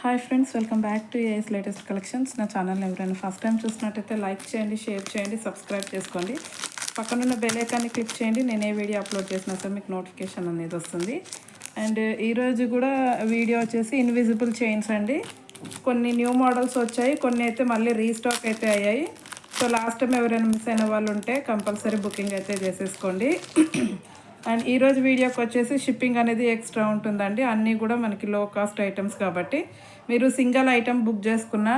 Hi friends, welcome back to AS latest collections. నా ఛానల్ని ఎవరైనా ఫస్ట్ టైం చూసినట్టయితే లైక్ చేయండి, షేర్ చేయండి, సబ్స్క్రైబ్ చేసుకోండి. పక్కనున్న బెల్ ఐకాన్ని క్లిక్ చేయండి. నేను ఏ వీడియో అప్లోడ్ చేసినా సరే మీకు నోటిఫికేషన్ అనేది వస్తుంది. అండ్ ఈరోజు కూడా వీడియో వచ్చేసి ఇన్విజిబుల్ చైన్స్ అండి. కొన్ని న్యూ మోడల్స్ వచ్చాయి, కొన్ని అయితే మళ్ళీ రీస్టాక్ అయితే అయ్యాయి. సో లాస్ట్ టైం ఎవరైనా మిస్ అయిన వాళ్ళు ఉంటే కంపల్సరీ బుకింగ్ అయితే చేసేసుకోండి. అండ్ ఈరోజు వీడియోకి వచ్చేసి షిప్పింగ్ అనేది ఎక్స్ట్రా ఉంటుందండి. అన్నీ కూడా మనకి లో కాస్ట్ ఐటమ్స్ కాబట్టి మీరు సింగిల్ ఐటమ్ బుక్ చేసుకున్న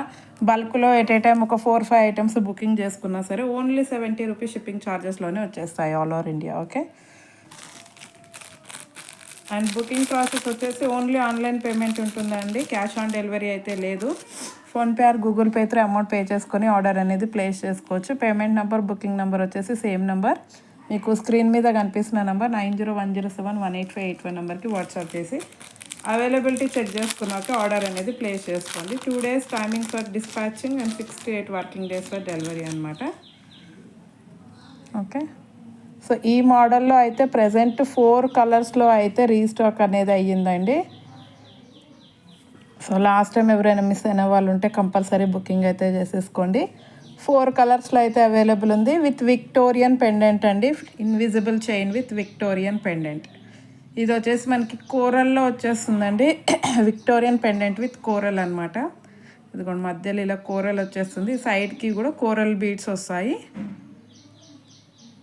బల్క్లో ఎట్ ఏ టైం ఒక 4-5 ఐటమ్స్ బుకింగ్ చేసుకున్నా సరే ఓన్లీ 70 రూపీస్ షిప్పింగ్ ఛార్జెస్లోనే వచ్చేస్తాయి all over India. Okay. And booking process వచ్చేసి ఓన్లీ ఆన్లైన్ పేమెంట్ ఉంటుందండి. క్యాష్ ఆన్ డెలివరీ అయితే లేదు. PhonePe are Google pay through amount pay చేసుకొని ఆర్డర్ అనేది ప్లేస్ చేసుకోవచ్చు. పేమెంట్ నెంబర్, బుకింగ్ నెంబర్ వచ్చేసి సేమ్ నెంబర్ మీకు స్క్రీన్ మీద కనిపిస్తున్న నెంబర్ 9010718585 నెంబర్కి వాట్సాప్ చేసి అవైలబిలిటీ చెక్ చేసుకున్నాక ఆర్డర్ అనేది ప్లేస్ చేసుకోండి. 2 days timing for dispatching and 6 to 8 working days for delivery అనమాట. ఓకే. సో ఈ మోడల్లో అయితే ప్రజెంట్ 4 కలర్స్లో అయితే రీస్టాక్ అనేది అయ్యిందండి. సో లాస్ట్ టైం ఎవరైనా మిస్ అయిన వాళ్ళు ఉంటే కంపల్సరీ బుకింగ్ అయితే చేసేసుకోండి. 4 కలర్స్లో అయితే అవైలబుల్ ఉంది. విత్ విక్టోరియన్ పెండెంట్ అండి. Invisible chain with Victorian pendant. ఇది వచ్చేసి మనకి కోరల్లో వచ్చేస్తుందండి. విక్టోరియన్ పెండెంట్ విత్ కోరల్ అనమాట. ఇదిగోండి మధ్యలో ఇలా కోరల్ వచ్చేస్తుంది. సైడ్కి కూడా కోరల్ బీడ్స్ వస్తాయి.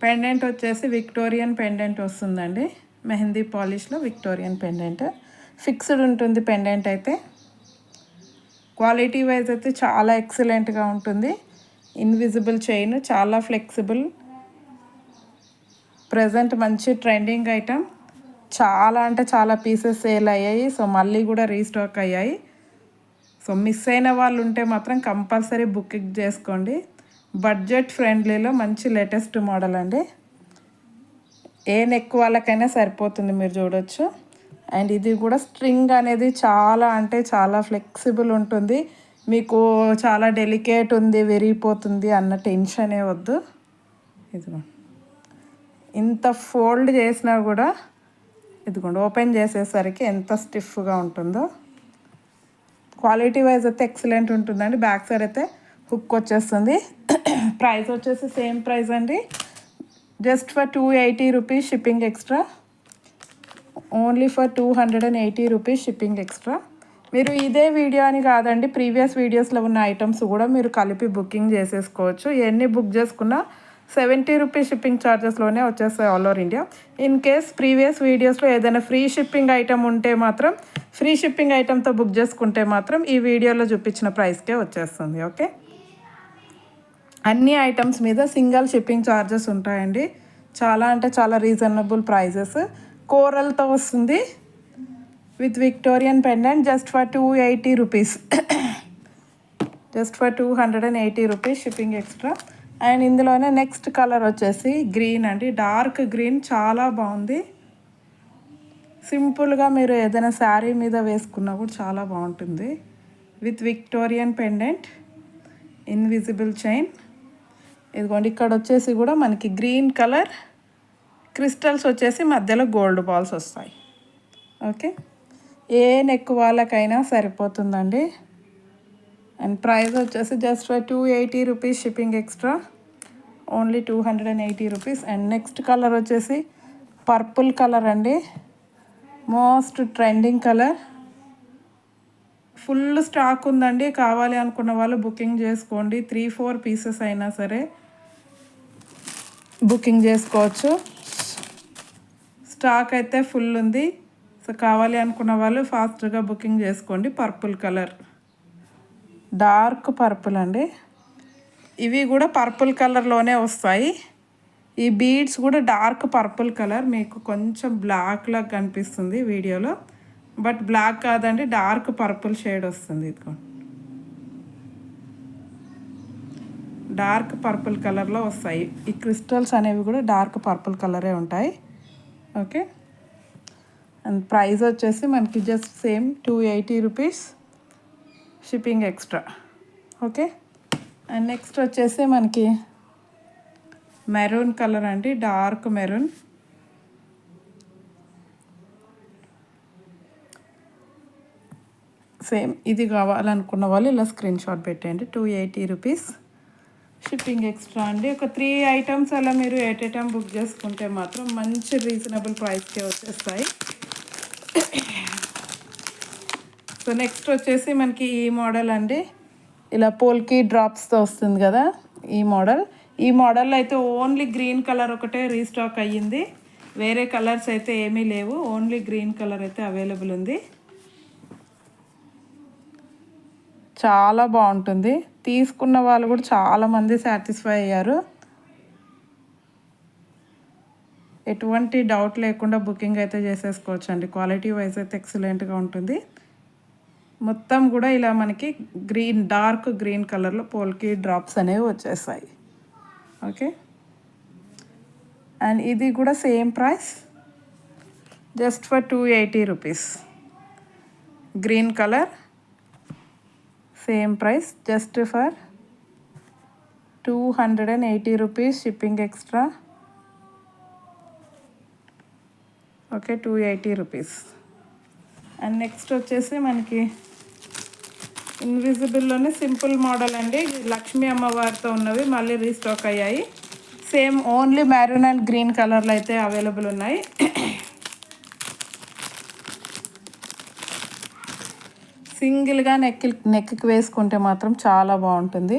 పెండెంట్ వచ్చేసి విక్టోరియన్ పెండెంట్ వస్తుందండి. మెహందీ పాలిష్లో విక్టోరియన్ పెండెంట్ ఫిక్స్డ్ ఉంటుంది. పెండెంట్ అయితే క్వాలిటీ వైజ్ అయితే చాలా ఎక్సలెంట్గా ఉంటుంది. ఇన్విజిబుల్ చైన్ చాలా ఫ్లెక్సిబుల్. ప్రజెంట్ మంచి ట్రెండింగ్ ఐటమ్. చాలా అంటే చాలా పీసెస్ సేల్ అయ్యాయి. సో మళ్ళీ కూడా రీస్టాక్ అయ్యాయి. సో మిస్ అయిన వాళ్ళు ఉంటే మాత్రం కంపల్సరీ బుకింగ్ చేసుకోండి. బడ్జెట్ ఫ్రెండ్లీలో మంచి లేటెస్ట్ మోడల్ అండి. ఏ నెక్ వాళ్ళకైనా సరిపోతుంది, మీరు చూడొచ్చు. అండ్ ఇది కూడా స్ట్రింగ్ అనేది చాలా అంటే చాలా ఫ్లెక్సిబుల్ ఉంటుంది. మీకు చాలా డెలికేట్ ఉంది, విరిగిపోతుంది అన్న టెన్షనే వద్దు. ఇదిగోండి ఇంత ఫోల్డ్ చేసినా కూడా ఇదిగోండి ఓపెన్ చేసేసరికి ఎంత స్టిఫ్గా ఉంటుందో. క్వాలిటీ వైజ్ అయితే ఎక్సలెంట్ ఉంటుందండి. బ్యాక్ సైడ్ అయితే హుక్ వచ్చేస్తుంది. ప్రైస్ వచ్చేసి సేమ్ ప్రైస్ అండి. Just for 280 rupees shipping extra. Only for 280 rupees shipping extra. మీరు ఇదే వీడియో అని కాదండి, ప్రీవియస్ వీడియోస్లో ఉన్న ఐటమ్స్ కూడా మీరు కలిపి బుకింగ్ చేసేసుకోవచ్చు. ఎన్ని బుక్ చేసుకున్నా 70 రూపీస్ షిప్పింగ్ ఛార్జెస్లోనే వచ్చేస్తాయి all over India. In case previous వీడియోస్లో ఏదైనా ఫ్రీ షిప్పింగ్ ఐటమ్ ఉంటే మాత్రం, ఫ్రీ షిప్పింగ్ ఐటమ్తో బుక్ చేసుకుంటే మాత్రం ఈ వీడియోలో చూపించిన ప్రైస్కే వచ్చేస్తుంది. ఓకే. అన్ని ఐటమ్స్ మీద సింగిల్ షిప్పింగ్ ఛార్జెస్ ఉంటాయండి. చాలా అంటే చాలా రీజనబుల్ ప్రైజెస్. కోరల్తో వస్తుంది with Victorian pendant just for 280 rupees. Just for 280 rupees shipping extra. And ఇందులోనే నెక్స్ట్ కలర్ వచ్చేసి గ్రీన్ అండి. డార్క్ గ్రీన్ చాలా బాగుంది. సింపుల్గా మీరు ఏదైనా శారీ మీద వేసుకున్నా కూడా చాలా బాగుంటుంది. With Victorian pendant, invisible chain. ఇదిగోండి ఇక్కడ వచ్చేసి కూడా మనకి గ్రీన్ కలర్ క్రిస్టల్స్ వచ్చేసి మధ్యలో గోల్డ్ బాల్స్ వస్తాయి. ఓకే. ఏ నెక్ వాళ్ళకైనా సరిపోతుందండి. అండ్ ప్రైస్ వచ్చేసి just for 280 rupees shipping extra. Only 280 rupees. And next colour వచ్చేసి పర్పుల్ కలర్ అండి. Most trending colour. Full stock ఉందండి. కావాలి అనుకున్న వాళ్ళు బుకింగ్ చేసుకోండి. 3-4 పీసెస్ అయినా సరే బుకింగ్ చేసుకోవచ్చు. స్టాక్ అయితే ఫుల్ ఉంది. సో కావాలి అనుకున్న వాళ్ళు ఫాస్ట్గా బుకింగ్ చేసుకోండి. పర్పుల్ కలర్, డార్క్ పర్పుల్ అండి. ఇవి కూడా పర్పుల్ కలర్లోనే వస్తాయి. ఈ బీడ్స్ కూడా డార్క్ పర్పుల్ కలర్. మీకు కొంచెం బ్లాక్ లాగా కనిపిస్తుంది వీడియోలో, బట్ బ్లాక్ కాదండి, డార్క్ పర్పుల్ షేడ్ వస్తుంది. ఇదిగో డార్క్ పర్పుల్ కలర్లో వస్తాయి. ఈ క్రిస్టల్స్ అనేవి కూడా డార్క్ పర్పుల్ కలరే ఉంటాయి. ఓకే. అండ్ ప్రైస్ వచ్చేసి మనకి just same 280 rupees shipping extra. Okay. And next వచ్చేసి మనకి మెరూన్ కలర్ అండి. Dark maroon. సేమ్ ఇది కావాలనుకున్న వాళ్ళు ఇలా స్క్రీన్ షాట్ పెట్టండి. 280 రూపీస్ షిప్పింగ్ ఎక్స్ట్రా అండి. ఒక 3 ఐటమ్స్ అలా మీరు ఎట్ ఏ టైం బుక్ చేసుకుంటే మాత్రం మంచి రీజనబుల్ ప్రైస్కే వచ్చేస్తాయి. సో నెక్స్ట్ వచ్చేసి మనకి ఈ మోడల్ అండి, ఇలా పోల్కి డ్రాప్స్తో వస్తుంది కదా ఈ మోడల్. ఈ మోడల్లో అయితే ఓన్లీ గ్రీన్ కలర్ ఒకటే రీస్టాక్ అయ్యింది, వేరే కలర్స్ అయితే ఏమీ లేవు, ఓన్లీ గ్రీన్ కలర్ అయితే అవైలబుల్ ఉంది. చాలా బాగుంటుంది, తీసుకున్న వాళ్ళు కూడా చాలామంది సాటిస్ఫై అయ్యారు. ఎటువంటి డౌట్ లేకుండా బుకింగ్ అయితే చేసేసుకోవచ్చు అండి. క్వాలిటీ వైజ్ అయితే ఎక్సలెంట్గా ఉంటుంది. మొత్తం కూడా ఇలా మనకి గ్రీన్, డార్క్ గ్రీన్ కలర్లో పోల్కి డ్రాప్స్ అనేవి వచ్చేస్తాయి. ఓకే, అండ్ ఇది కూడా same price, just for 280 rupees. Green colour same price, just for 280 rupees shipping extra. Okay, 280 rupees. And next వచ్చేసి మనకి ఇన్విజిబుల్లోనే సింపుల్ మోడల్ అండి, లక్ష్మీ అమ్మవారితో ఉన్నవి మళ్ళీ రీస్టాక్ అయ్యాయి. Same only maroon and green కలర్లో అయితే అవైలబుల్ ఉన్నాయి. సింగిల్గా నెక్కి వేసుకుంటే మాత్రం చాలా బాగుంటుంది.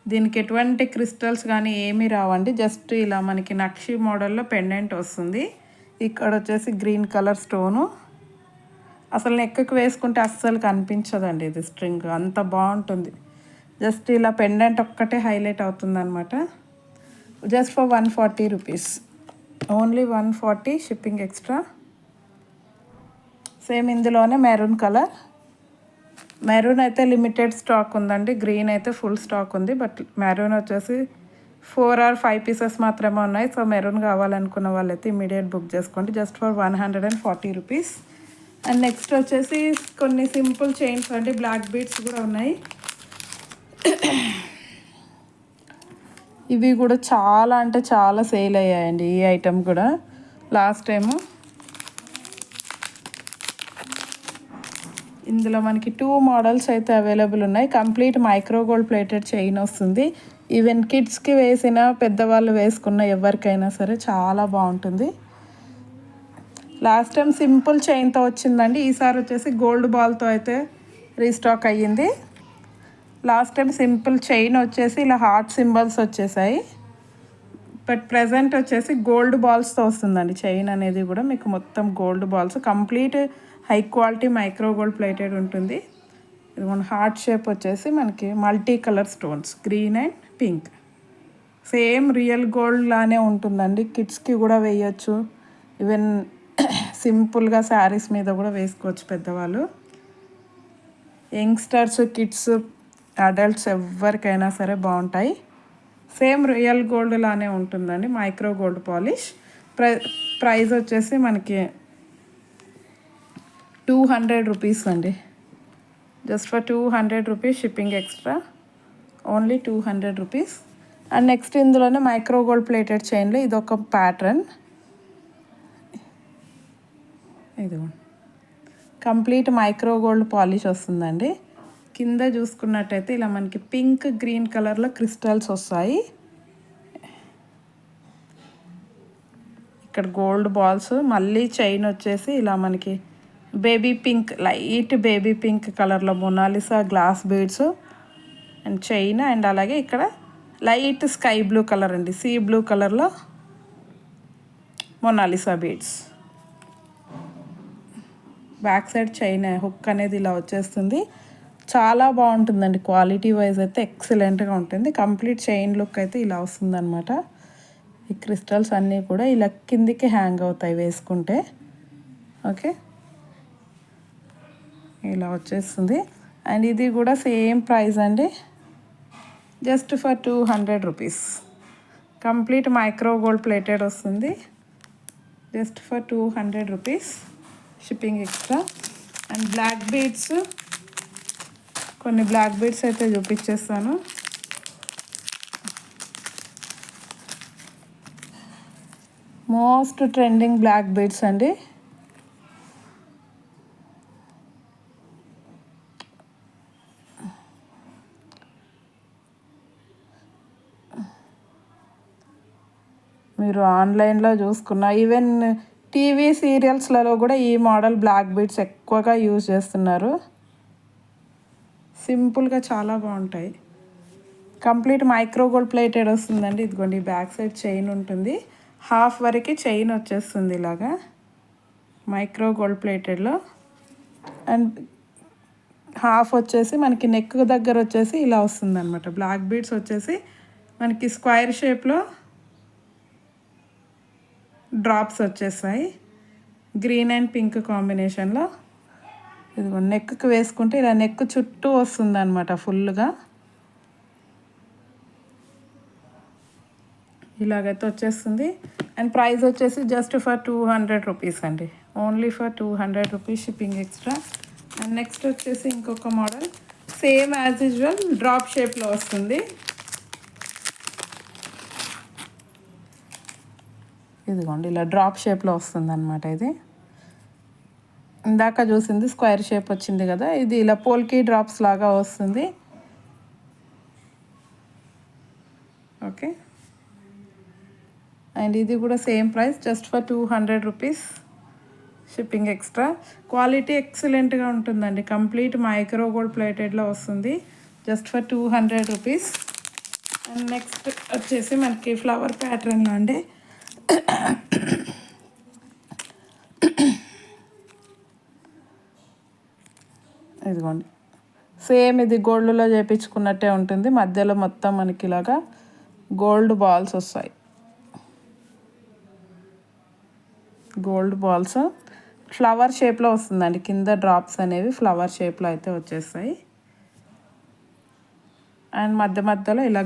దీనికి ఎటువంటి క్రిస్టల్స్ కానీ ఏమీ రావండి, జస్ట్ ఇలా మనకి నక్షి మోడల్లో పెండెంట్ వస్తుంది. ఇక్కడ వచ్చేసి గ్రీన్ కలర్ స్టోను, అసలు నెక్కి వేసుకుంటే అస్సలు కనిపించదండి ఇది స్ట్రింగ్, అంత బాగుంటుంది. జస్ట్ ఇలా పెండెంట్ ఒక్కటే హైలైట్ అవుతుంది అనమాట. Just for 140 rupees, only 140 shipping extra. Same ఇందులోనే మెరూన్ కలర్, మెరూన్ అయితే లిమిటెడ్ స్టాక్ ఉందండి, గ్రీన్ అయితే ఫుల్ స్టాక్ ఉంది. బట్ మెరూన్ వచ్చేసి 4 or 5 పీసెస్ మాత్రమే ఉన్నాయి. సో మెరూన్ కావాలనుకున్న వాళ్ళైతే ఇమీడియట్ బుక్ చేసుకోండి, just for 140 rupees. And next వచ్చేసి కొన్ని సింపుల్ చైన్స్ అండి, బ్లాక్ బీడ్స్ కూడా ఉన్నాయి. ఇవి కూడా చాలా అంటే చాలా సేల్ అయ్యాయండి ఈ ఐటమ్ కూడా లాస్ట్ టైము. ఇందులో మనకి 2 మోడల్స్ అయితే అవైలబుల్ ఉన్నాయి. Complete micro gold plated chain వస్తుంది. ఈవెన్ కిడ్స్కి వేసిన, పెద్దవాళ్ళు వేసుకున్న ఎవరికైనా సరే చాలా బాగుంటుంది. లాస్ట్ టైం సింపుల్ చైన్తో వచ్చిందండి, ఈసారి వచ్చేసి గోల్డ్ బాల్తో అయితే రీస్టాక్ అయ్యింది. లాస్ట్ టైం సింపుల్ చైన్ వచ్చేసి ఇలా హార్ట్ సింబల్స్ వచ్చేసాయి, బట్ ప్రజెంట్ వచ్చేసి గోల్డ్ బాల్స్తో వస్తుందండి చైన్ అనేది కూడా. మీకు మొత్తం gold balls, complete high quality micro gold plated ఉంటుంది. ఇది మన హార్ట్ షేప్ వచ్చేసి మనకి multi colour stones, green and pink, same real gold లానే ఉంటుందండి. కిడ్స్కి కూడా వేయచ్చు, ఈవెన్ సింపుల్గా శారీస్ మీద కూడా వేసుకోవచ్చు పెద్దవాళ్ళు. యంగ్స్టర్స్, కిడ్స్, అడల్ట్స్ ఎవరికైనా సరే బాగుంటాయి. సేమ్ రియల్ గోల్డ్ లానే ఉంటుందండి, మైక్రో గోల్డ్ పాలిష్. ప్రైస్ వచ్చేసి మనకి 200 రూపీస్ అండి, just for 200 rupees shipping extra, only 200 rupees. And next ఇందులోనే మైక్రో గోల్డ్ ప్లేటెడ్ చైన్లో ఇదొక ప్యాటర్న్, ఇది కంప్లీట్ మైక్రో గోల్డ్ పాలిష్ వస్తుందండి. కింద చూసుకున్నట్టయితే ఇలా మనకి పింక్ గ్రీన్ కలర్లో క్రిస్టల్స్ వస్తాయి. ఇక్కడ గోల్డ్ బాల్స్, మళ్ళీ చైన్ వచ్చేసి ఇలా మనకి baby pink, light baby pink కలర్లో Mona Lisa glass beads and chain. And అలాగే ఇక్కడ లైట్ స్కై బ్లూ కలర్ అండి, సీ బ్లూ కలర్లో Mona Lisa beads. Back side chain hook అనేది ఇలా వచ్చేస్తుంది, చాలా బాగుంటుందండి. క్వాలిటీ వైజ్ అయితే ఎక్సలెంట్గా ఉంటుంది. కంప్లీట్ చైన్ లుక్ అయితే ఇలా వస్తుందన్నమాట. ఈ క్రిస్టల్స్ అన్నీ కూడా ఇలా కిందికి హ్యాంగ్ అవుతాయి వేసుకుంటే. ఓకే, ఇలా వచ్చేస్తుంది. అండ్ ఇది కూడా సేమ్ ప్రైస్ అండి, just for 200 rupees. Complete micro gold plated వస్తుంది, just for 200 rupees shipping extra. And black beads, కొన్ని బ్లాక్ బీడ్స్ అయితే చూపించేస్తాను. మోస్ట్ ట్రెండింగ్ బ్లాక్ బీడ్స్ అండి. మీరు ఆన్లైన్లో చూసుకున్న ఈవెన్ టీవీ సీరియల్స్లలో కూడా ఈ మోడల్ బ్లాక్ బీడ్స్ ఎక్కువగా యూజ్ చేస్తున్నారు. సింపుల్గా చాలా బాగుంటాయి. కంప్లీట్ మైక్రో గోల్డ్ ప్లేటెడ్ వస్తుందండి. ఇదిగోండి బ్యాక్ సైడ్ చైన్ ఉంటుంది, హాఫ్ వరకు చైన్ వచ్చేస్తుంది ఇలాగా మైక్రో గోల్డ్ ప్లేటెడ్లో. అండ్ హాఫ్ వచ్చేసి మనకి నెక్ దగ్గర వచ్చేసి ఇలా వస్తుంది అనమాట. బ్లాక్ బీడ్స్ వచ్చేసి మనకి స్క్వేర్ షేప్లో డ్రాప్స్ వచ్చేసాయి, గ్రీన్ అండ్ పింక్ కాంబినేషన్లో. ఇదిగో నెక్కి వేసుకుంటే ఇలా నెక్ చుట్టూ వస్తుంది అనమాట ఫుల్గా. ఇలాగైతే వచ్చేస్తుంది. అండ్ ప్రైస్ వచ్చేసి జస్ట్ ఫర్ 200 రూపీస్ అండి, only for 200 rupees shipping extra. And next వచ్చేసి ఇంకొక model same as usual drop షేప్లో వస్తుంది. ఇదిగోండి ఇలా డ్రాప్ షేప్లో వస్తుంది అనమాట. ఇది ఇందాక చూసింది స్క్వేర్ షేప్ వచ్చింది కదా, ఇది ఇలా పోల్కీ డ్రాప్స్ లాగా వస్తుంది. ఓకే, అండ్ ఇది కూడా same price just for 200 rupees shipping extra. Quality ఎక్సలెంట్గా ఉంటుందండి, కంప్లీట్ మైక్రో గోల్డ్ ప్లేటెడ్లో వస్తుంది just for 200 rupees. And next వచ్చేసి మనకి ఫ్లవర్ ప్యాటర్న్లో అండి. ఇదిగోండి సేమ్ ఇది గోల్డ్లో చేయించుకున్నట్టే ఉంటుంది, మధ్యలో మొత్తం మనకి ఇలాగా గోల్డ్ బాల్స్ వస్తాయి. గోల్డ్ బాల్స్ ఫ్లవర్ షేప్లో వస్తుందండి, కింద డ్రాప్స్ అనేవి ఫ్లవర్ షేప్లో అయితే వచ్చేస్తాయి. అండ్ మధ్య మధ్యలో ఇలా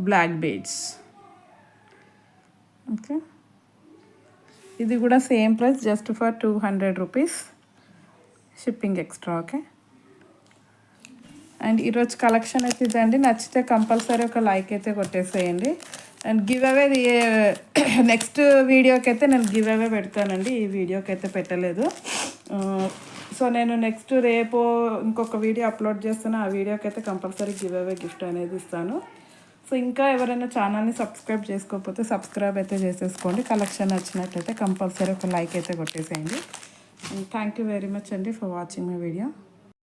బ్లాక్ బీడ్స్. ఓకే, ఇది కూడా same price just for 200 rupees shipping extra. Okay, and ఈరోజు కలెక్షన్ అయితే ఇదండి. నచ్చితే కంపల్సరీ ఒక లైక్ అయితే కొట్టేసేయండి. అండ్ గివ్ అవే నెక్స్ట్ వీడియోకి అయితే నేను గివ్ అవే పెడతానండి, ఈ వీడియోకి అయితే పెట్టలేదు. సో నేను నెక్స్ట్ రేపు ఇంకొక వీడియో అప్లోడ్ చేస్తాను, ఆ వీడియోకి అయితే కంపల్సరీ గివ్ అవే గిఫ్ట్ అనేది ఇస్తాను. సో ఇంకా ఎవరైనా ఛానల్ని సబ్స్క్రైబ్ చేసుకోకపోతే సబ్స్క్రైబ్ అయితే చేసేసుకోండి. కలెక్షన్ నచ్చినట్లయితే కంపల్సరీ ఒక లైక్ అయితే కొట్టేసేయండి. థ్యాంక్ యూ వెరీ మచ్ అండి ఫర్ వాచింగ్ మై వీడియో.